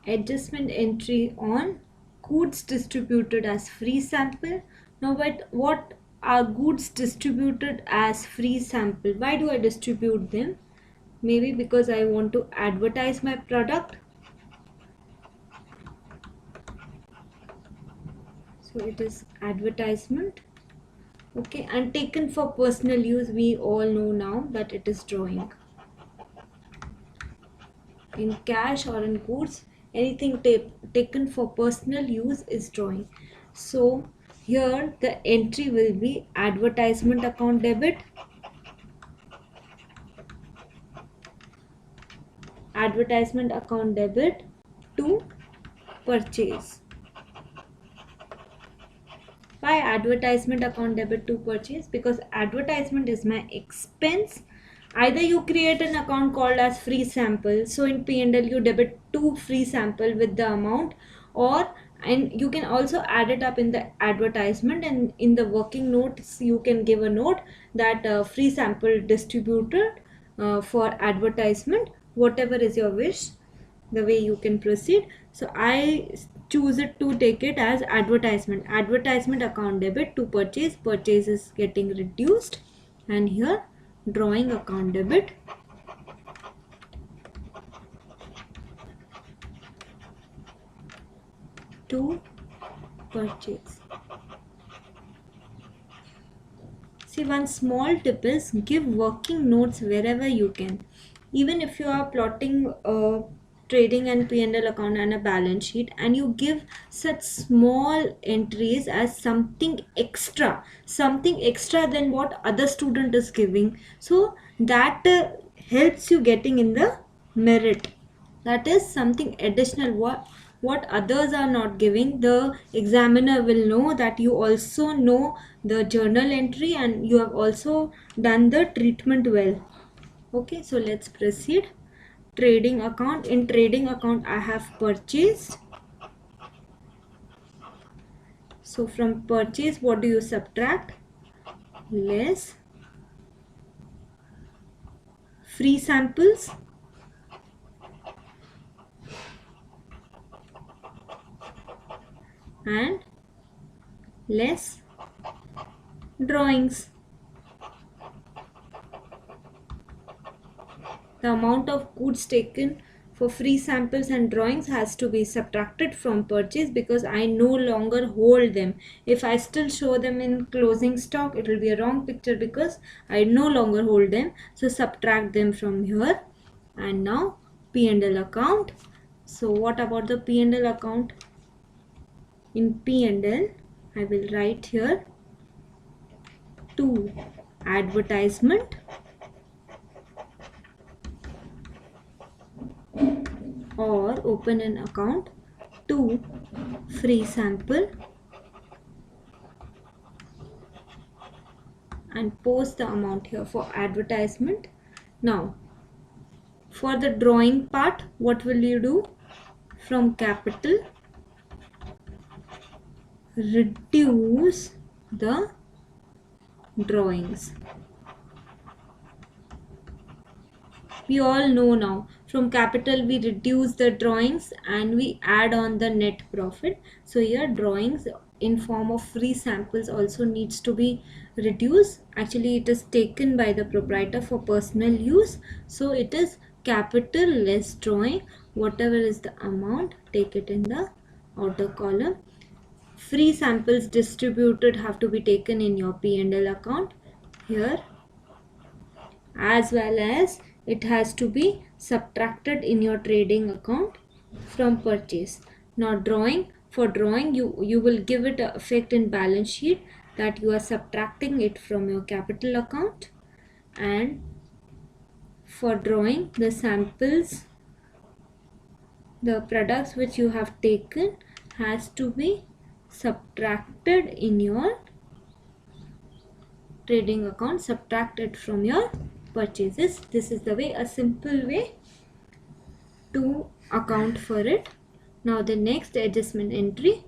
adjustment entry on goods distributed as free sample. Now what are goods distributed as free sample? Why do I distribute them? Maybe because I want to advertise my product. So it is advertisement. Okay, and taken for personal use, we all know now that it is drawing. In cash or in goods, anything taken for personal use is drawing. So here the entry will be advertisement account debit, advertisement account debit to purchase. Why advertisement account debit to purchase? Because advertisement is my expense. Either you create an account called as free sample, so in P&L you debit to free sample with the amount, and you can also add it up in the advertisement, and in the working notes you can give a note that free sample distributed for advertisement, whatever is your wish, the way you can proceed. So I choose it to take it as advertisement account debit to purchase. Purchase is getting reduced, and here drawing account debit to purchase. See, one small tip is give working notes wherever you can. Even if you are plotting a trading and P&L account and a balance sheet, and you give such small entries as something extra than what other student is giving, so that helps you getting in the merit. That is something additional, what others are not giving. The examiner will know that you also know the journal entry and you have also done the treatment well. Okay, so let's proceed. Trading account. In trading account I have purchased. So from purchase, what do you subtract? Less free samples and less drawings. The amount of goods taken for free samples and drawings has to be subtracted from purchase, because I no longer hold them. If I still show them in closing stock, it will be a wrong picture because I no longer hold them. So subtract them from here. And now P&L account. So what about the P&L account? In P&L, I will write here to advertisement or open an account to free sample and post the amount here for advertisement. Now for the drawing part, what will you do? From capital, reduce the drawings. We all know now, from capital we reduce the drawings and we add on the net profit. So here drawings in form of free samples also needs to be reduced. Actually it is taken by the proprietor for personal use, so it is capital less drawing. Whatever is the amount, take it in the outer column. Free samples distributed have to be taken in your P&L account here, as well as it has to be subtracted in your trading account from purchase. Now drawing, for drawing you will give it a effect in balance sheet that you are subtracting it from your capital account, and for drawing the samples, the products which you have taken has to be subtracted in your trading account, subtracted from your purchases. This is the way, a simple way to account for it. Now the next adjustment entry,